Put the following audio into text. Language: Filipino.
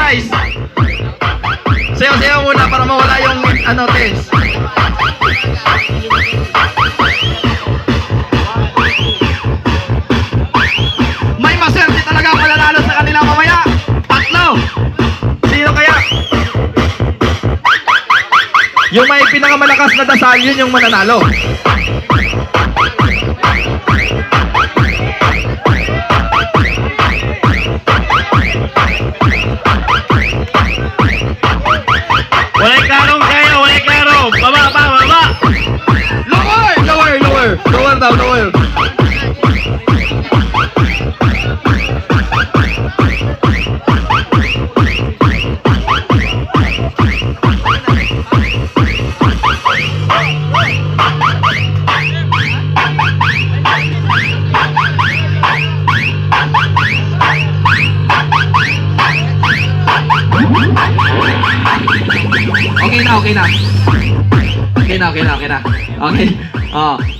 guys. Sayaw-sayaw muna para mawala yung ano, tense. May maswerte talaga ang mananalo sa kanila mamaya. Tatlo. Sino kaya? Yung may pinakamalakas na dasal, yun yung mananalo. Walay klaro kayo, walay klaro. Baba, baba. Lower daw, lower. Okay na. Okay.